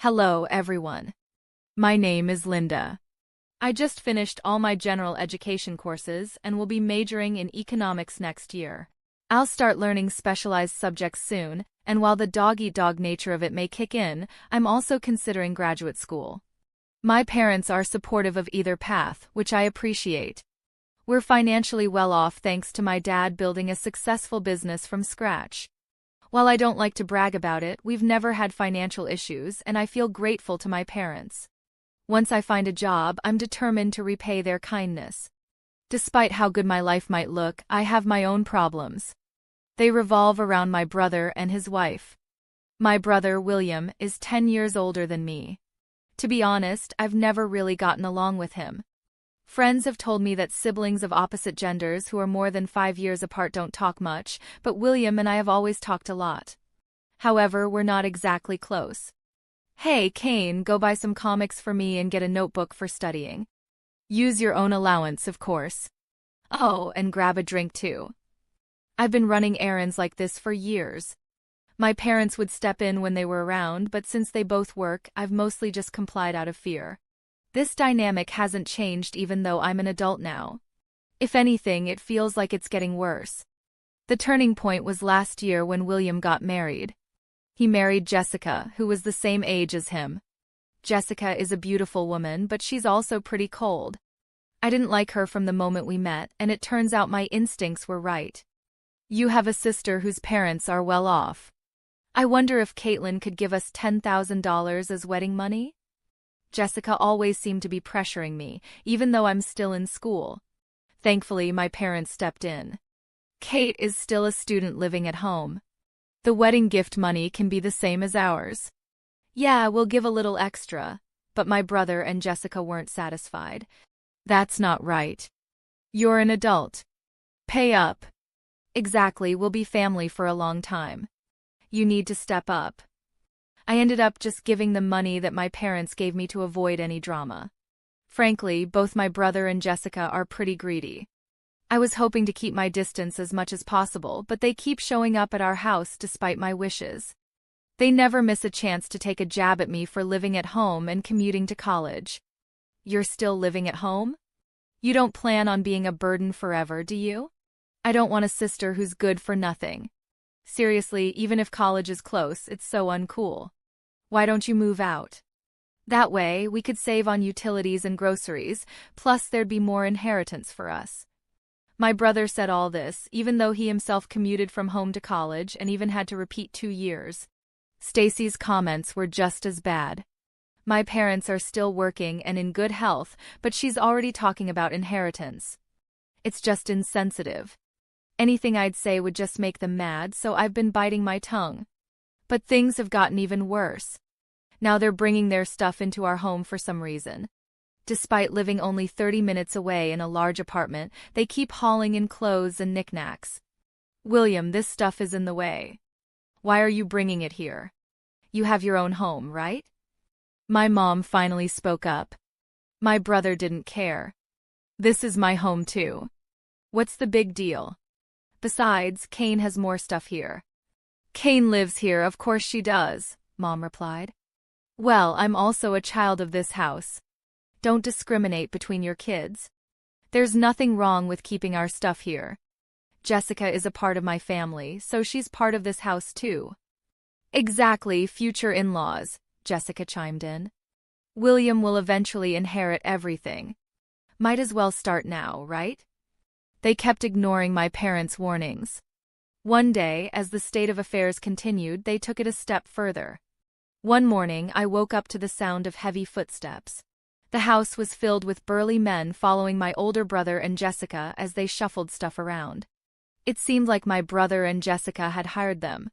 Hello, everyone. My name is Linda. I just finished all my general education courses and will be majoring in economics next year. I'll start learning specialized subjects soon, and while the dog-eat-dog nature of it may kick in, I'm also considering graduate school. My parents are supportive of either path, which I appreciate. We're financially well off thanks to my dad building a successful business from scratch. While I don't like to brag about it, we've never had financial issues, and I feel grateful to my parents. Once I find a job, I'm determined to repay their kindness. Despite how good my life might look, I have my own problems. They revolve around my brother and his wife. My brother, William, is 10 years older than me. To be honest, I've never really gotten along with him. Friends have told me that siblings of opposite genders who are more than 5 years apart don't talk much, but William and I have always talked a lot. However, we're not exactly close. Hey, Kane, go buy some comics for me and get a notebook for studying. Use your own allowance, of course. Oh, and grab a drink too. I've been running errands like this for years. My parents would step in when they were around, but since they both work, I've mostly just complied out of fear. This dynamic hasn't changed even though I'm an adult now. If anything, it feels like it's getting worse. The turning point was last year when William got married. He married Jessica, who was the same age as him. Jessica is a beautiful woman, but she's also pretty cold. I didn't like her from the moment we met, and it turns out my instincts were right. You have a sister whose parents are well off. I wonder if Caitlin could give us $10,000 as wedding money? Jessica always seemed to be pressuring me, even though I'm still in school. Thankfully, my parents stepped in. Kate is still a student living at home. The wedding gift money can be the same as ours. Yeah, we'll give a little extra, but my brother and Jessica weren't satisfied. That's not right. You're an adult. Pay up. Exactly, we'll be family for a long time. You need to step up. I ended up just giving them money that my parents gave me to avoid any drama. Frankly, both my brother and Jessica are pretty greedy. I was hoping to keep my distance as much as possible, but they keep showing up at our house despite my wishes. They never miss a chance to take a jab at me for living at home and commuting to college. You're still living at home? You don't plan on being a burden forever, do you? I don't want a sister who's good for nothing. Seriously, even if college is close, it's so uncool. Why don't you move out? That way, we could save on utilities and groceries, plus there'd be more inheritance for us. My brother said all this, even though he himself commuted from home to college and even had to repeat 2 years. Stacy's comments were just as bad. My parents are still working and in good health, but she's already talking about inheritance. It's just insensitive. Anything I'd say would just make them mad, so I've been biting my tongue. But things have gotten even worse. Now they're bringing their stuff into our home for some reason. Despite living only 30 minutes away in a large apartment, they keep hauling in clothes and knickknacks. William, this stuff is in the way. Why are you bringing it here? You have your own home, right? My mom finally spoke up. My brother didn't care. This is my home too. What's the big deal? Besides, Kane has more stuff here. Kane lives here, of course she does, Mom replied. Well, I'm also a child of this house. Don't discriminate between your kids. There's nothing wrong with keeping our stuff here. Jessica is a part of my family, so she's part of this house too. Exactly, future in-laws, Jessica chimed in. William will eventually inherit everything. Might as well start now, right? They kept ignoring my parents' warnings. One day, as the state of affairs continued, they took it a step further. One morning, I woke up to the sound of heavy footsteps. The house was filled with burly men following my older brother and Jessica as they shuffled stuff around. It seemed like my brother and Jessica had hired them.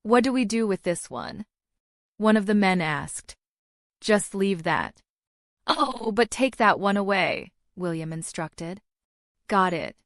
What do we do with this one? One of the men asked. Just leave that. Oh, but take that one away, William instructed. Got it.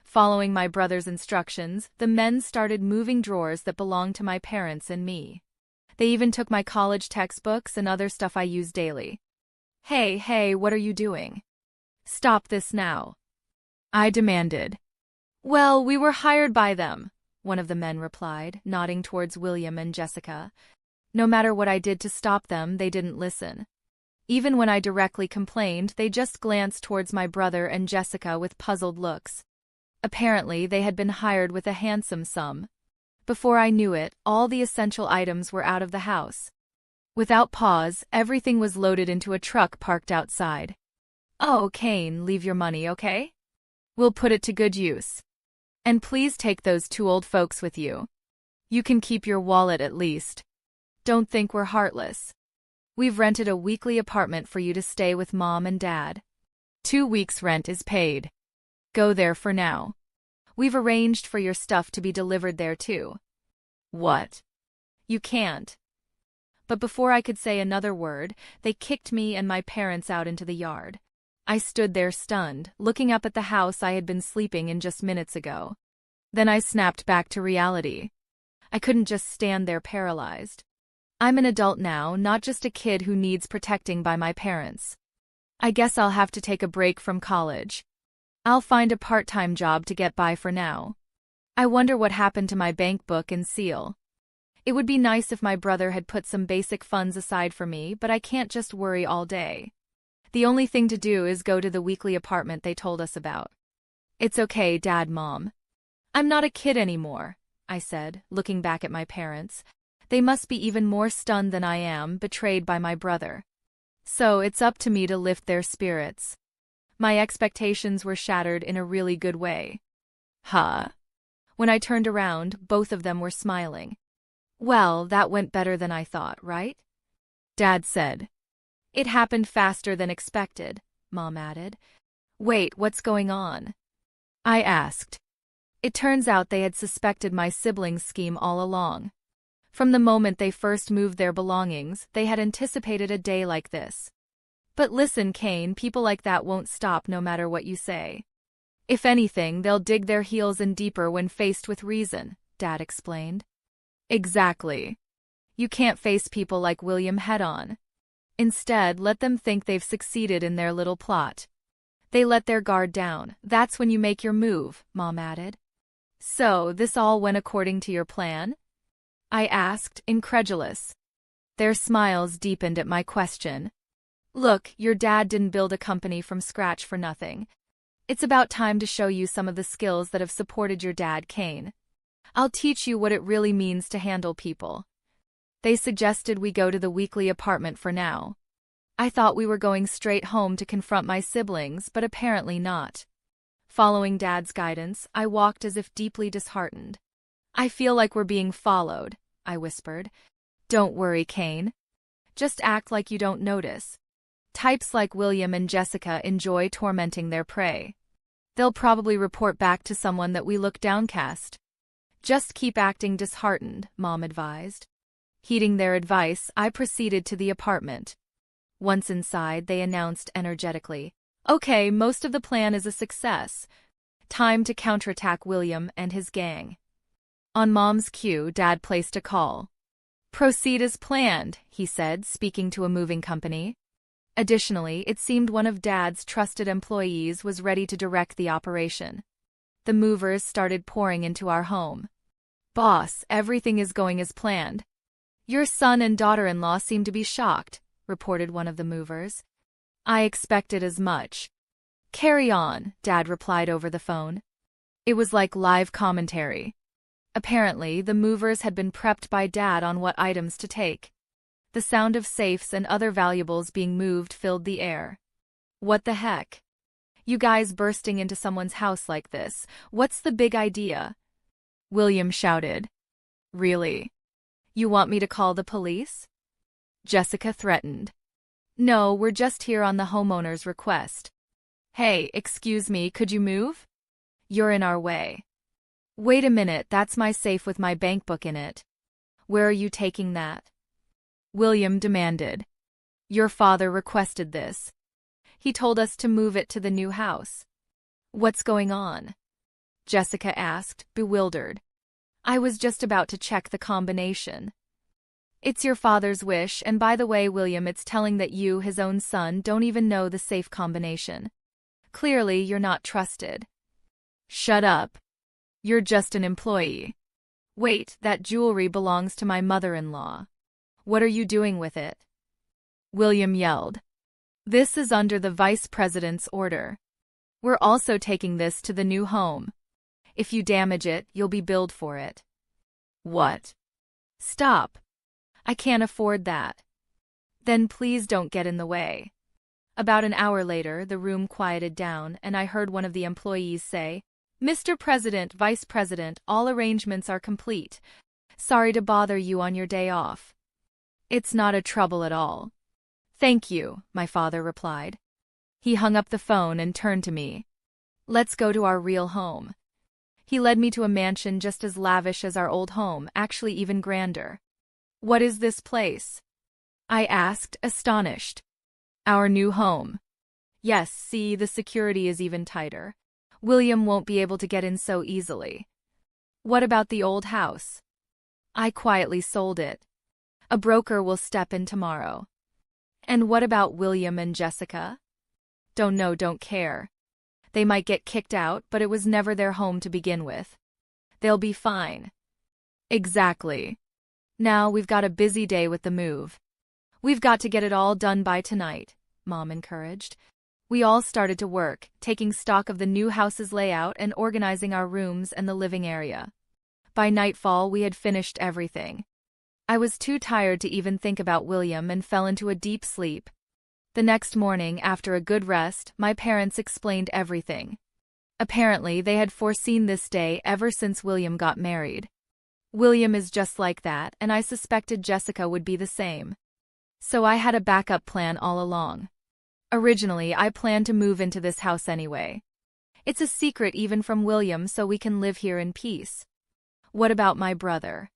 Following my brother's instructions, the men started moving drawers that belonged to my parents and me. They even took my college textbooks and other stuff I use daily. Hey, what are you doing? Stop this now. I demanded. Well, we were hired by them, one of the men replied, nodding towards William and Jessica. No matter what I did to stop them, they didn't listen. Even when I directly complained, they just glanced towards my brother and Jessica with puzzled looks. Apparently, they had been hired with a handsome sum. Before I knew it, all the essential items were out of the house. Without pause, everything was loaded into a truck parked outside. "Oh, Kane, leave your money, okay? We'll put it to good use. And please take those 2 old folks with you. You can keep your wallet at least. Don't think we're heartless. We've rented a weekly apartment for you to stay with Mom and Dad. 2 weeks' rent is paid. Go there for now. We've arranged for your stuff to be delivered there too." "What? You can't." But before I could say another word, they kicked me and my parents out into the yard. I stood there stunned, looking up at the house I had been sleeping in just minutes ago. Then I snapped back to reality. I couldn't just stand there paralyzed. I'm an adult now, not just a kid who needs protecting by my parents. I guess I'll have to take a break from college. I'll find a part-time job to get by for now. I wonder what happened to my bank book and seal. It would be nice if my brother had put some basic funds aside for me, but I can't just worry all day. The only thing to do is go to the weekly apartment they told us about. "It's okay, Dad, Mom. I'm not a kid anymore," I said, looking back at my parents. They must be even more stunned than I am, betrayed by my brother. So it's up to me to lift their spirits. My expectations were shattered in a really good way. Huh? When I turned around, both of them were smiling. "Well, that went better than I thought, right?" Dad said. "It happened faster than expected," Mom added. "Wait, what's going on?" I asked. It turns out they had suspected my siblings' scheme all along. From the moment they first moved their belongings, they had anticipated a day like this. "But listen, Kane, people like that won't stop no matter what you say. If anything, they'll dig their heels in deeper when faced with reason," Dad explained. "Exactly. You can't face people like William head-on. Instead, let them think they've succeeded in their little plot. They let their guard down. That's when you make your move," Mom added. "So, this all went according to your plan?" I asked, incredulous. Their smiles deepened at my question. "Look, your dad didn't build a company from scratch for nothing. It's about time to show you some of the skills that have supported your dad, Kane. I'll teach you what it really means to handle people." They suggested we go to the weekly apartment for now. I thought we were going straight home to confront my siblings, but apparently not. Following Dad's guidance, I walked as if deeply disheartened. "I feel like we're being followed," I whispered. "Don't worry, Kane. Just act like you don't notice. Types like William and Jessica enjoy tormenting their prey. They'll probably report back to someone that we look downcast. Just keep acting disheartened," Mom advised. Heeding their advice, I proceeded to the apartment. Once inside, they announced energetically, "Okay, most of the plan is a success. Time to counterattack William and his gang." On Mom's cue, Dad placed a call. "Proceed as planned," he said, speaking to a moving company. Additionally, it seemed one of Dad's trusted employees was ready to direct the operation. The movers started pouring into our home. "Boss, everything is going as planned. Your son and daughter-in-law seem to be shocked," reported one of the movers. "I expected as much." "Carry on," Dad replied over the phone. It was like live commentary. Apparently, the movers had been prepped by Dad on what items to take. The sound of safes and other valuables being moved filled the air. "What the heck? You guys bursting into someone's house like this, what's the big idea?" William shouted. "Really? You want me to call the police?" Jessica threatened. "No, we're just here on the homeowner's request." "Hey, excuse me, could you move? You're in our way." "Wait a minute, that's my safe with my bank book in it. Where are you taking that?" William demanded. "Your father requested this. He told us to move it to the new house." "What's going on?" Jessica asked, bewildered. "I was just about to check the combination." "It's your father's wish, and by the way, William, it's telling that you, his own son, don't even know the safe combination. Clearly, you're not trusted." "Shut up. You're just an employee." "Wait, that jewelry belongs to my mother-in-law." What are you doing with it? William yelled. This is under the vice president's order. We're also taking this to the new home. If you damage it, you'll be billed for it. What? Stop. I can't afford that. Then please don't get in the way. About an hour later, the room quieted down, and I heard one of the employees say, Mr. President, Vice President, all arrangements are complete. Sorry to bother you on your day off. It's not a trouble at all. Thank you, my father replied. He hung up the phone and turned to me. Let's go to our real home. He led me to a mansion just as lavish as our old home, actually even grander. What is this place? I asked, astonished. Our new home. Yes, see, the security is even tighter. William won't be able to get in so easily. What about the old house? I quietly sold it. A broker will step in tomorrow. And what about William and Jessica? Don't know, don't care. They might get kicked out, but it was never their home to begin with. They'll be fine. Exactly. Now we've got a busy day with the move. We've got to get it all done by tonight, Mom encouraged. We all started to work, taking stock of the new house's layout and organizing our rooms and the living area. By nightfall, we had finished everything. I was too tired to even think about William and fell into a deep sleep. The next morning, after a good rest, my parents explained everything. Apparently, they had foreseen this day ever since William got married. William is just like that, and I suspected Jessica would be the same. So I had a backup plan all along. Originally, I planned to move into this house anyway. It's a secret even from William, so we can live here in peace. What about my brother?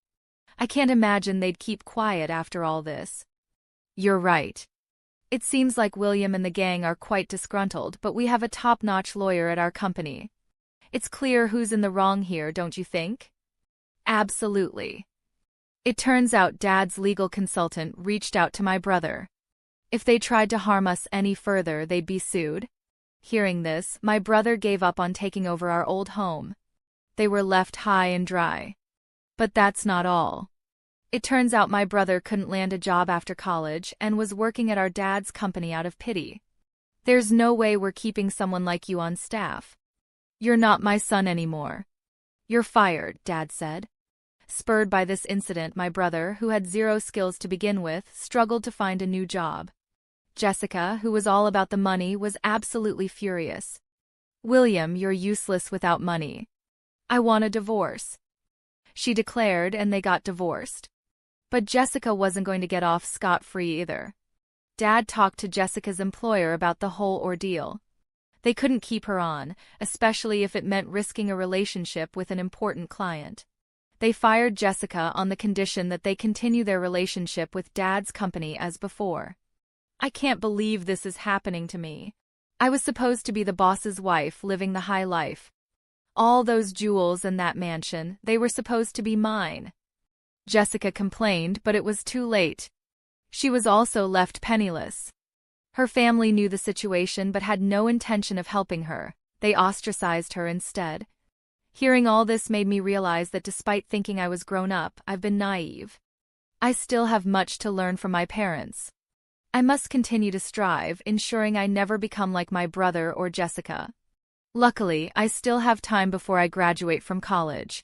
I can't imagine they'd keep quiet after all this. You're right. It seems like William and the gang are quite disgruntled, but we have a top-notch lawyer at our company. It's clear who's in the wrong here, don't you think? Absolutely. It turns out Dad's legal consultant reached out to my brother. If they tried to harm us any further, they'd be sued. Hearing this, my brother gave up on taking over our old home. They were left high and dry. But that's not all. It turns out my brother couldn't land a job after college and was working at our dad's company out of pity. There's no way we're keeping someone like you on staff. You're not my son anymore. You're fired, Dad said. Spurred by this incident, my brother, who had zero skills to begin with, struggled to find a new job. Jessica, who was all about the money, was absolutely furious. William, you're useless without money. I want a divorce. She declared, and they got divorced. But Jessica wasn't going to get off scot-free either. Dad talked to Jessica's employer about the whole ordeal. They couldn't keep her on, especially if it meant risking a relationship with an important client. They fired Jessica on the condition that they continue their relationship with Dad's company as before. I can't believe this is happening to me. I was supposed to be the boss's wife living the high life. All those jewels and that mansion, they were supposed to be mine. Jessica complained, but it was too late. She was also left penniless. Her family knew the situation but had no intention of helping her. They ostracized her instead. Hearing all this made me realize that despite thinking I was grown up, I've been naive. I still have much to learn from my parents. I must continue to strive, ensuring I never become like my brother or Jessica. Luckily, I still have time before I graduate from college.